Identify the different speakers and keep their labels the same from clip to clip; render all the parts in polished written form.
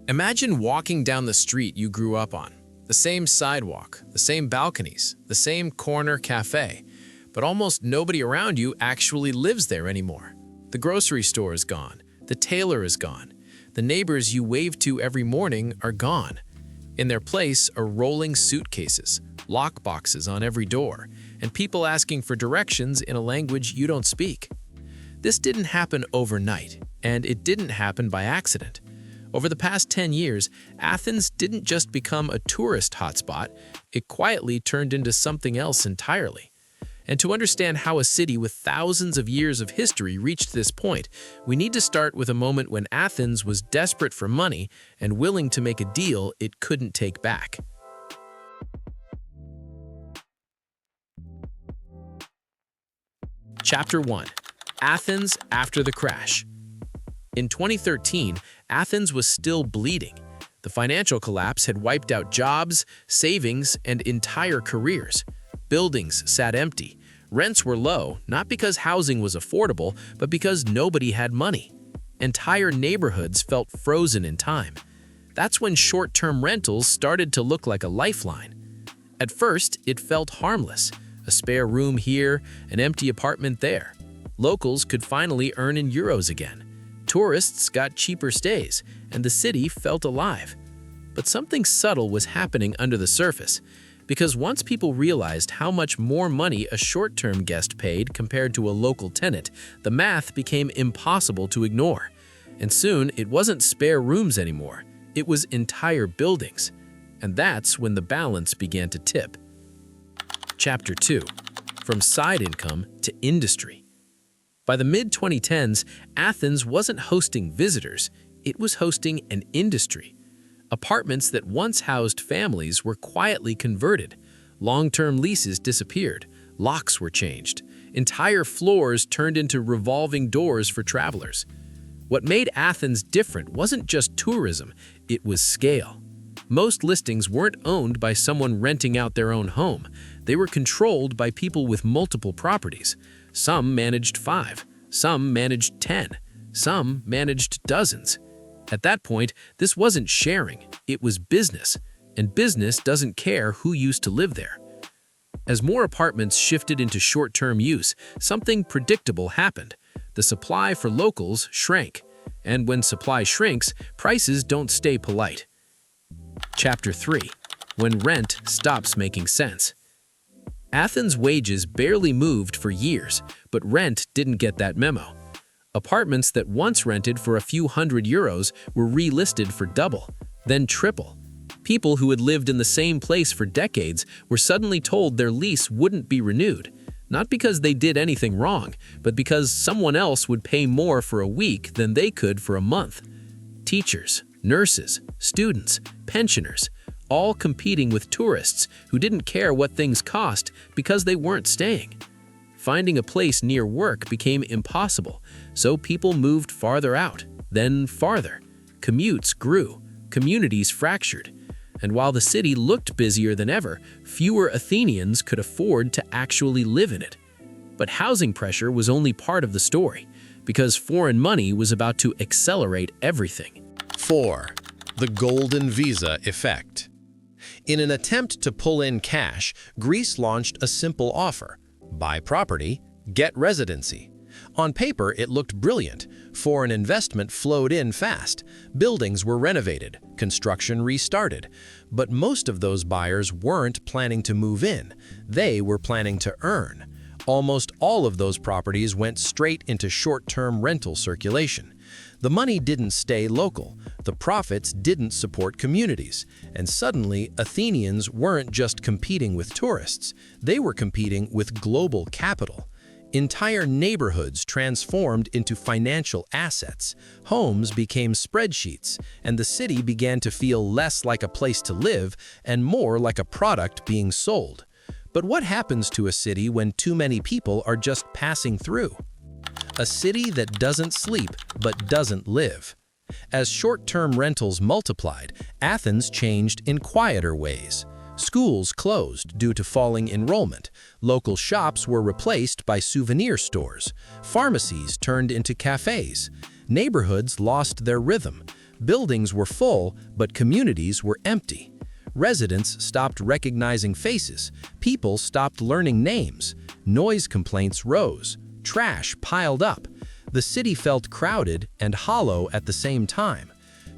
Speaker 1: Imagine walking down the street you grew up on. The same sidewalk, the same balconies, the same corner cafe, but almost nobody around you actually lives there anymore. The grocery store is gone. The tailor is gone. The neighbors you wave to every morning are gone. In their place are rolling suitcases, lock boxes on every door, and people asking for directions in a language you don't speak. This didn't happen overnight, and it didn't happen by accident. Over the past 10 years, Athens didn't just become a tourist hotspot, it quietly turned into something else entirely. And to understand how a city with thousands of years of history reached this point, we need to start with a moment when Athens was desperate for money and willing to make a deal it couldn't take back. Chapter 1. Athens after the crash. In 2013, Athens was still bleeding. The financial collapse had wiped out jobs, savings, and entire careers. Buildings sat empty. Rents were low, not because housing was affordable, but because nobody had money. Entire neighborhoods felt frozen in time. That's when short-term rentals started to look like a lifeline. At first, it felt harmless. A spare room here, an empty apartment there. Locals could finally earn in euros again. Tourists got cheaper stays, and the city felt alive. But something subtle was happening under the surface, because once people realized how much more money a short-term guest paid compared to a local tenant, the math became impossible to ignore. And soon, it wasn't spare rooms anymore, it was entire buildings. And that's when the balance began to tip. Chapter 2. From side income to industry. By the mid-2010s, Athens wasn't hosting visitors, it was hosting an industry. Apartments that once housed families were quietly converted. Long-term leases disappeared, locks were changed. Entire floors turned into revolving doors for travelers. What made Athens different wasn't just tourism, it was scale. Most listings weren't owned by someone renting out their own home. They were controlled by people with multiple properties. Some managed 5, some managed 10, some managed dozens. At that point, this wasn't sharing, it was business, and business doesn't care who used to live there. As more apartments shifted into short-term use, something predictable happened. The supply for locals shrank, and when supply shrinks, prices don't stay polite. Chapter 3. When rent stops making sense. Athens' wages barely moved for years, but rent didn't get that memo. Apartments that once rented for a few €100 were relisted for double, then triple. People who had lived in the same place for decades were suddenly told their lease wouldn't be renewed, not because they did anything wrong, but because someone else would pay more for a week than they could for a month. Teachers, nurses, students, pensioners, all competing with tourists who didn't care what things cost because they weren't staying. Finding a place near work became impossible, so people moved farther out, then farther. Commutes grew, communities fractured, and while the city looked busier than ever, fewer Athenians could afford to actually live in it. But housing pressure was only part of the story, because foreign money was about to accelerate everything.
Speaker 2: 4. The golden visa effect. In an attempt to pull in cash, Greece launched a simple offer: buy property, get residency. On paper, it looked brilliant. Foreign investment flowed in fast. Buildings were renovated, construction restarted. But most of those buyers weren't planning to move in. They were planning to earn. Almost all of those properties went straight into short-term rental circulation. The money didn't stay local. The profits didn't support communities. And suddenly, Athenians weren't just competing with tourists. They were competing with global capital. Entire neighborhoods transformed into financial assets. Homes became spreadsheets, and the city began to feel less like a place to live and more like a product being sold. But what happens to a city when too many people are just passing through? A city that doesn't sleep but doesn't live. As short-term rentals multiplied, Athens changed in quieter ways. Schools closed due to falling enrollment. Local shops were replaced by souvenir stores. Pharmacies turned into cafes. Neighborhoods lost their rhythm. Buildings were full, but communities were empty. Residents stopped recognizing faces. People stopped learning names. Noise complaints rose. Trash piled up. The city felt crowded and hollow at the same time.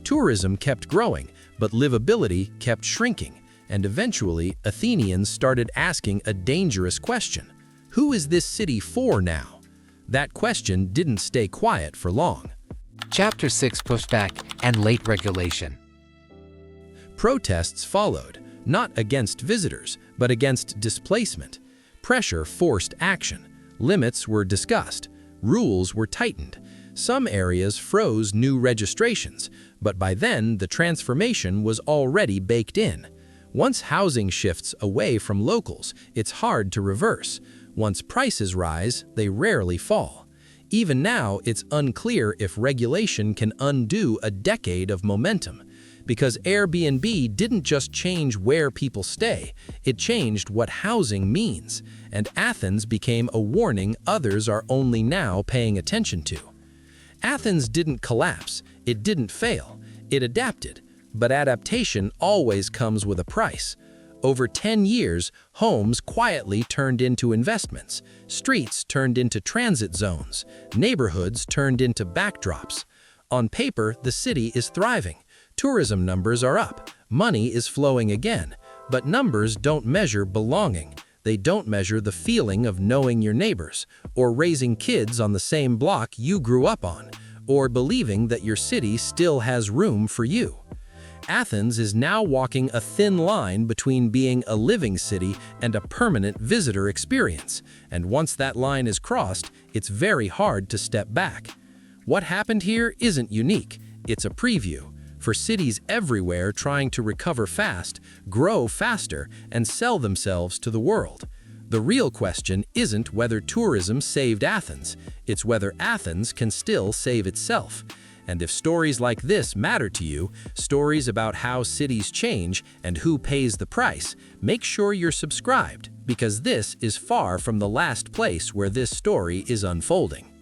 Speaker 2: Tourism kept growing, but livability kept shrinking. And eventually, Athenians started asking a dangerous question. Who is this city for now? That question didn't stay quiet for long.
Speaker 3: Chapter 6: Pushback and Late Regulation.
Speaker 2: Protests followed, not against visitors, but against displacement. Pressure forced action. Limits were discussed. Rules were tightened. Some areas froze new registrations, but by then the transformation was already baked in. Once housing shifts away from locals, it's hard to reverse. Once prices rise, they rarely fall. Even now, it's unclear if regulation can undo a decade of momentum. Because Airbnb didn't just change where people stay, it changed what housing means, and Athens became a warning others are only now paying attention to. Athens didn't collapse, it didn't fail, it adapted, but adaptation always comes with a price. Over 10 years, homes quietly turned into investments, streets turned into transit zones, neighborhoods turned into backdrops. On paper, the city is thriving. Tourism numbers are up, money is flowing again, but numbers don't measure belonging. They don't measure the feeling of knowing your neighbors, or raising kids on the same block you grew up on, or believing that your city still has room for you. Athens is now walking a thin line between being a living city and a permanent visitor experience, and once that line is crossed, it's very hard to step back. What happened here isn't unique, it's a preview. For cities everywhere trying to recover fast, grow faster, and sell themselves to the world. The real question isn't whether tourism saved Athens, it's whether Athens can still save itself. And if stories like this matter to you, stories about how cities change and who pays the price, make sure you're subscribed, because this is far from the last place where this story is unfolding.